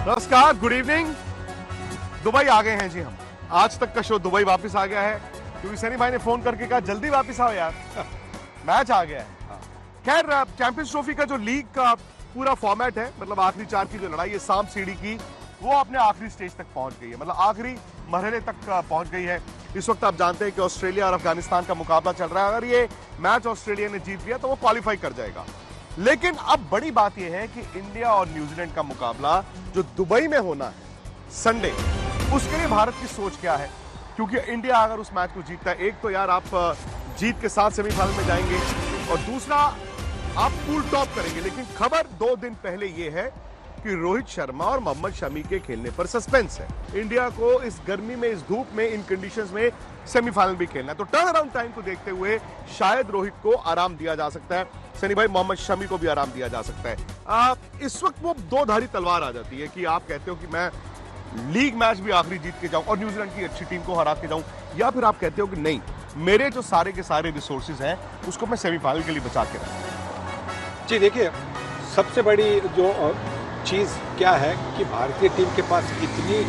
नमस्कार, good evening. Dubai आ गए हैं जी हम। आज तक का शो दुबई वापस आ गया है क्योंकि सनी भाई ने फोन करके कहा जल्दी वापस आओ यार। मैच आ गया है। खैर, चैंपियंस ट्रॉफी का जो लीग का पूरा फॉर्मेट है, मतलब आखिरी चार की जो लड़ाई है सांप सीढ़ी की, वो अपने आखिरी स्टेज तक पहुंच गई है, मतलब आखिरी मरहले तक पहुंच गई है। इस वक्त आप जानते हैं कि ऑस्ट्रेलिया और अफगानिस्तान का मुकाबला चल रहा है। अगर ये मैच ऑस्ट्रेलिया ने जीत लिया तो वो क्वालिफाई कर जाएगा। लेकिन अब बड़ी बात यह है कि इंडिया और न्यूजीलैंड का मुकाबला जो दुबई में होना है संडे, उसके लिए भारत की सोच क्या है? क्योंकि इंडिया अगर उस मैच को जीतता है, एक तो यार आप जीत के साथ सेमीफाइनल में जाएंगे और दूसरा आप पूल टॉप करेंगे। लेकिन खबर 2 दिन पहले यह है कि रोहित शर्मा और मोहम्मद शमी के खेलने पर सस्पेंस है। इंडिया को इस गर्मी में, इस धूप में, इन कंडीशंस में सेमीफाइनल भी खेलना है, तो टर्न अराउंड टाइम को देखते हुए शायद रोहित को आराम दिया जा सकता है, सनी भाई मोहम्मद शमी को भी आराम दिया जा सकता है। इस वक्त वो दो धारी तलवार आ जाती है कि आप कहते हो कि मैं लीग मैच भी आखिरी जीत के जाऊं और न्यूजीलैंड की अच्छी टीम को हरा के जाऊं, या फिर आप कहते हो कि नहीं, मेरे जो सारे के सारे रिसोर्सेज हैं उसको मैं सेमीफाइनल के लिए बचा के रखूं। जी देखिए, सबसे बड़ी जो चीज़ क्या है कि भारतीय टीम के पास इतनी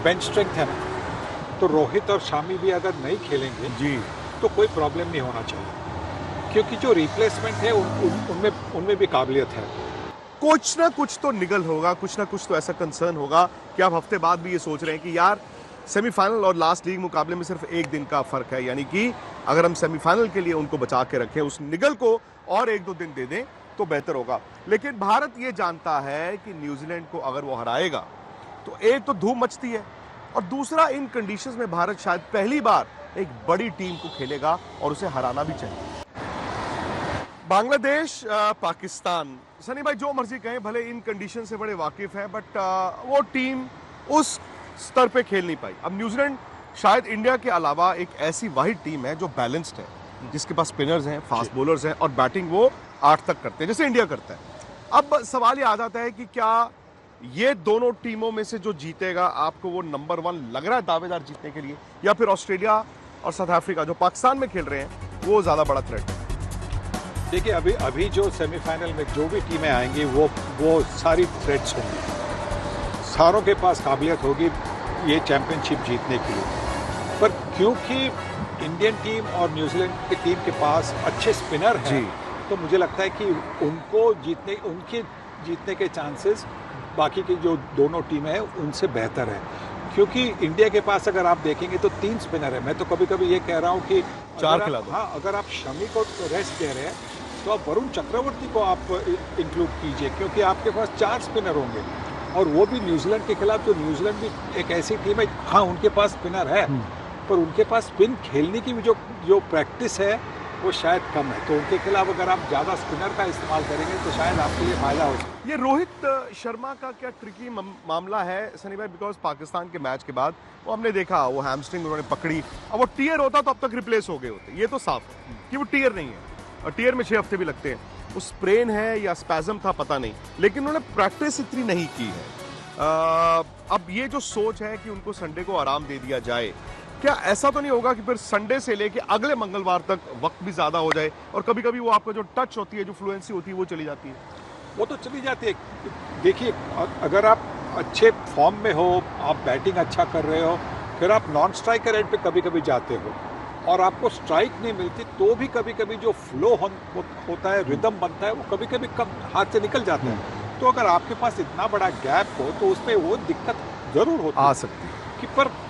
बेंच स्ट्रेंथ है ना, तो रोहित और शामी भी अगर नहीं खेलेंगे जी तो कोई प्रॉब्लम नहीं होना चाहिए, क्योंकि जो रिप्लेसमेंट है उनमें भी काबिलियत है। कुछ ना कुछ तो निगल होगा, कुछ ना कुछ तो ऐसा कंसर्न होगा कि आप हफ्ते बाद भी ये सोच रहे हैं कि यार सेमीफाइनल और लास्ट लीग मुकाबले में सिर्फ एक दिन का फर्क है, यानी कि अगर हम सेमीफाइनल के लिए उनको बचा के रखें, उस निगल को और 1-2 दिन दे दें तो बेहतर होगा। लेकिन भारत ये जानता है कि न्यूजीलैंड को अगर वो हराएगा तो एक तो धूम मचती है और दूसरा इन कंडीशंस में भारत शायद पहली बार एक बड़ी टीम को खेलेगा और उसे हराना भी चाहिए। बांग्लादेश, पाकिस्तान, सनी भाई जो मर्जी कहें, भले इन कंडीशन से बड़े वाकिफ हैं, बट वो टीम उस स्तर पे खेल नहीं पाई। अब न्यूजीलैंड शायद इंडिया के अलावा एक ऐसी वाहिद टीम है जो बैलेंस्ड है, जिसके पास स्पिनर्स हैं, फास्ट बॉलर्स हैं और बैटिंग वो 8 तक करते हैं जैसे इंडिया करता है। अब सवाल ये आ जाता है कि क्या ये दोनों टीमों में से जो जीतेगा, आपको वो नंबर 1 लग रहा है दावेदार जीतने के लिए, या फिर ऑस्ट्रेलिया और साउथ अफ्रीका जो पाकिस्तान में खेल रहे हैं वो ज्यादा बड़ा थ्रेट है? देखिए, अभी जो सेमीफाइनल में जो भी टीमें आएंगी वो सारी थ्रेट्स होंगी, सारों के पास काबिलियत होगी ये चैंपियनशिप जीतने के लिए। पर क्योंकि इंडियन टीम और न्यूजीलैंड की टीम के पास अच्छे स्पिनर हैं, तो मुझे लगता है कि उनके जीतने के चांसेस बाकी की जो दोनों टीमें हैं उनसे बेहतर है। क्योंकि इंडिया के पास अगर आप देखेंगे तो 3 स्पिनर है। मैं तो कभी कभी ये कह रहा हूँ कि 4 खिला दो। हाँ, अगर आप शमी को रेस्ट दे रहे हैं तो आप वरुण चक्रवर्ती को आप इंक्लूड कीजिए, क्योंकि आपके पास 4 स्पिनर होंगे और वो भी न्यूजीलैंड के खिलाफ। जो न्यूजीलैंड भी एक ऐसी टीम है, हाँ उनके पास स्पिनर है पर उनके पास स्पिन खेलने की भी जो प्रैक्टिस है वो शायद कम है, तो उनके खिलाफ अगर आप ज़्यादा स्पिनर का इस्तेमाल करेंगे तो शायद आपके लिए फायदा हो सकता है। ये रोहित शर्मा का क्या ट्रिकी मामला है सनी भाई? बिकॉज पाकिस्तान के मैच के बाद वो हमने देखा, वो हैमस्ट्रिंग उन्होंने पकड़ी। अब वो टीयर होता तो अब तक रिप्लेस हो गए होते, ये तो साफ है कि वो टीयर नहीं है और टीयर में 6 हफ्ते भी लगते हैं। वो स्प्रेन है या स्पैज्म था पता नहीं, लेकिन उन्होंने प्रैक्टिस इतनी नहीं की है। अब ये जो सोच है कि उनको संडे को आराम दे दिया जाए, क्या ऐसा तो नहीं होगा कि फिर संडे से लेके अगले मंगलवार तक वक्त भी ज्यादा हो जाए और कभी कभी वो आपका जो टच होती है, जो फ्लुएंसी होती है, वो चली जाती है? वो तो चली जाती है। देखिए, अगर आप अच्छे फॉर्म में हो, आप बैटिंग अच्छा कर रहे हो, फिर आप नॉन स्ट्राइकर एंड पे कभी कभी जाते हो और आपको स्ट्राइक नहीं मिलती, तो भी कभी कभी जो फ्लो होता है, रिदम बनता है, वो कभी कभी कम हाथ से निकल जाता है। तो अगर आपके पास इतना बड़ा गैप हो तो उसमें वो दिक्कत जरूर होती आ सकती है कि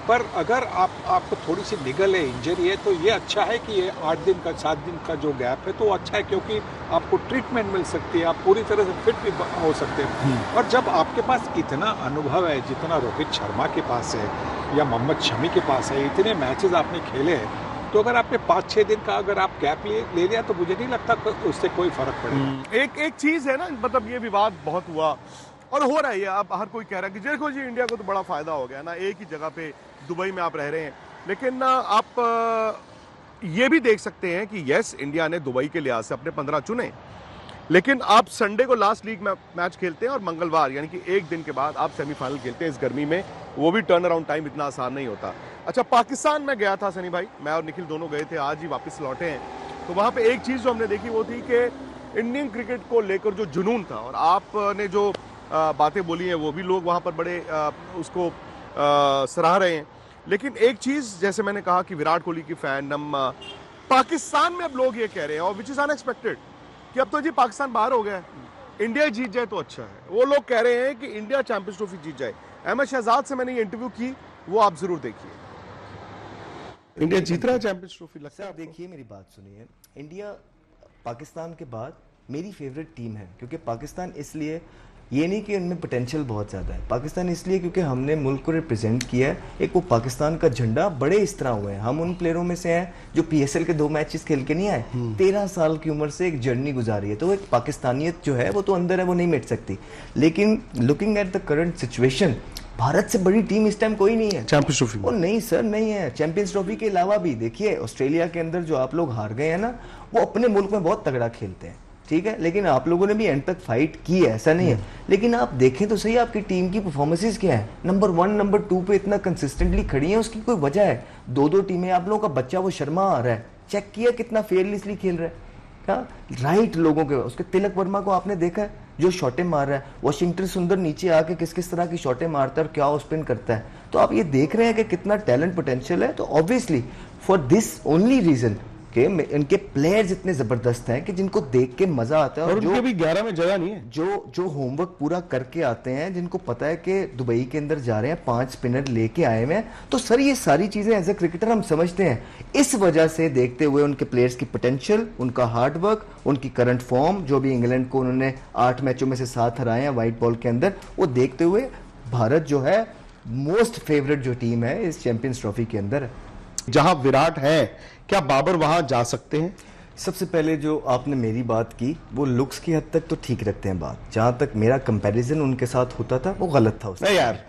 पर अगर आपको थोड़ी सी निगल है, इंजरी है, तो ये अच्छा है कि ये 8 दिन का 7 दिन का जो गैप है तो अच्छा है, क्योंकि आपको ट्रीटमेंट मिल सकती है, आप पूरी तरह से फिट भी हो सकते हैं। और जब आपके पास इतना अनुभव है जितना रोहित शर्मा के पास है या मोहम्मद शमी के पास है, इतने मैचेस आपने खेले हैं, तो अगर आपने 5-6 दिन का अगर आप गैप ले लिया तो मुझे नहीं लगता उससे कोई फर्क पड़ेगा। एक चीज है ना, मतलब ये विवाद बहुत हुआ और हो रहा है, अब हर कोई कह रहा है कि देखो जी इंडिया को तो बड़ा फायदा हो गया ना, एक ही जगह पे दुबई में आप रह रहे हैं। लेकिन आप ये भी देख सकते हैं कि यस, इंडिया ने दुबई के लिहाज से अपने 15 चुने, लेकिन आप संडे को लास्ट लीग मैच खेलते हैं और मंगलवार यानी कि एक दिन के बाद आप सेमीफाइनल खेलते हैं इस गर्मी में, वो भी टर्न अराउंड टाइम इतना आसान नहीं होता। अच्छा, पाकिस्तान में गया था सनी भाई, मैं और निखिल दोनों गए थे, आज ही वापस लौटे हैं। तो वहां पे एक चीज जो हमने देखी वो थी कि इंडियन क्रिकेट को लेकर जो जुनून था और आपने जो बातें बोली हैं, वो भी लोग वहाँ पर बड़े उसको सराह रहे हैं। लेकिन एक चीज़, जैसे मैंने कहा कि विराट कोहली की फैन पाकिस्तान में अब लोग ये कह रहे हैं, और विच इज़ अनएक्सपेक्टेड, कि अब तो जी पाकिस्तान बाहर हो गया है, इंडिया जीत जाए तो अच्छा है। वो लोग कह रहे हैं कि इंडिया चैंपियंस ट्रॉफी जीत जाए। अहमद शहजाद से मैंने ये इंटरव्यू की, वो आप जरूर देखिए। इंडिया जीत रहा है चैंपियंस ट्रॉफी, लगता है सर देखिए मेरी बात सुनिए, इंडिया पाकिस्तान के बाद मेरी फेवरेट टीम है, क्योंकि पाकिस्तान इसलिए, ये नहीं कि उनमें पोटेंशियल बहुत ज़्यादा है, पाकिस्तान इसलिए क्योंकि हमने मुल्क को रिप्रेजेंट किया है। एक वो पाकिस्तान का झंडा बड़े इस तरह हुए हैं, हम उन प्लेयरों में से हैं जो पीएसएल के 2 मैचेस खेल के नहीं आए, 13 साल की उम्र से एक जर्नी गुजारी है, तो एक पाकिस्तानियत जो है वो तो अंदर है, वो नहीं मिट सकती। लेकिन looking at the current situation, Bharat से बड़ी टीम इस टाइम कोई नहीं है चैंपियंस ट्रॉफी में। नहीं सर, नहीं है। चैंपियंस ट्रॉफी के अलावा भी देखिए, ऑस्ट्रेलिया के अंदर जो आप लोग हार गए हैं ना, वो अपने मुल्क में बहुत तगड़ा खेलते हैं, ठीक है, लेकिन आप लोगों ने भी एंड तक फाइट की है, ऐसा नहीं है। लेकिन आप देखें तो सही, आपकी टीम की परफॉर्मेंसेस क्या है, नंबर 1 नंबर 2 पे इतना कंसिस्टेंटली खड़ी है, उसकी कोई वजह है। 2-2 टीमें, आप लोगों का बच्चा वो शर्मा आ रहा है, चेक किया कितना फेयरलेसली खेल रहा है, राइट लोगों के। उसके तिलक वर्मा को आपने देखा है जो शॉटें मार रहा है, वाशिंगटन सुंदर नीचे आके किस किस तरह की शॉटें मारता है और क्या स्पिन करता है, तो आप ये देख रहे हैं कि कितना टैलेंट पोटेंशियल है। तो obviously for this only reason कि इनके प्लेयर्स इतने जबरदस्त हैं कि जिनको देख के मजा आता है, और उनके भी 11 में जगह नहीं है, जो होमवर्क पूरा करके आते हैं, जिनको पता है कि दुबई के अंदर जा रहे हैं, 5 स्पिनर लेके आए हुए हैं। तो सर ये सारी चीजें एज ए क्रिकेटर हम समझते हैं, इस वजह से देखते हुए उनके प्लेयर्स की पोटेंशियल, उनका हार्डवर्क, उनकी करंट फॉर्म, जो भी इंग्लैंड को उन्होंने 8 मैचों में से 7 हराए हैं व्हाइट बॉल के अंदर, वो देखते हुए भारत जो है मोस्ट फेवरेट जो टीम है इस चैंपियंस ट्रॉफी के अंदर है। जहां विराट है, क्या बाबर वहां जा सकते हैं? सबसे पहले जो आपने मेरी बात की, वो लुक्स की हद तक तो ठीक रखते हैं बात, जहां तक मेरा कंपैरिजन उनके साथ होता था वो गलत था। नहीं यार,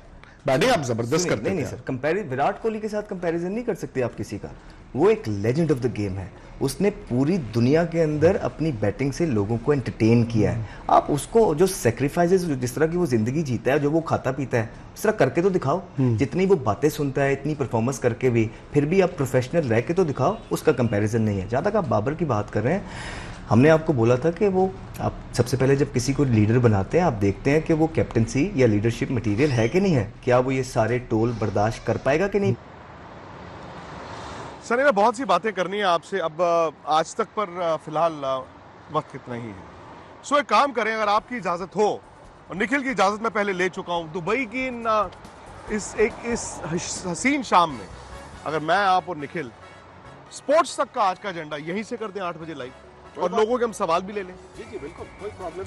बैटिंग आप जबरदस्त करते हैं। नहीं सर, कंपैरिजन विराट कोहली के साथ कंपैरिजन नहीं कर सकते आप किसी का, वो एक लेजेंड ऑफ द गेम है, उसने पूरी दुनिया के अंदर अपनी बैटिंग से लोगों को एंटरटेन किया है। आप उसको जो सेक्रीफाइसेस, जिस तरह की वो जिंदगी जीता है, जो वो खाता पीता है, उस तरह करके तो दिखाओ। जितनी वो बातें सुनता है, इतनी परफॉर्मेंस करके भी, फिर भी आप प्रोफेशनल रह के तो दिखाओ, उसका कंपैरिजन नहीं है। जहाँ तक आप बाबर की बात कर रहे हैं, हमने आपको बोला था कि वो, आप सबसे पहले जब किसी को लीडर बनाते हैं, आप देखते हैं कि वो कैप्टनसी या लीडरशिप मटेरियल है कि नहीं है, क्या वो ये सारे टोल बर्दाश्त कर पाएगा कि नहीं। सनी, मैं बहुत सी बातें करनी है आपसे, अब आज तक पर फिलहाल वक्त इतना ही है। सो एक काम करें, अगर आपकी इजाज़त हो, और निखिल की इजाज़त मैं पहले ले चुका हूँ, दुबई की इस हसीन शाम में अगर मैं, आप और निखिल स्पोर्ट्स तक का आज का एजेंडा यहीं से कर दें 8 बजे लाइव, और लोगों के हम सवाल भी ले लें। जी जी बिल्कुल, कोई प्रॉब्लम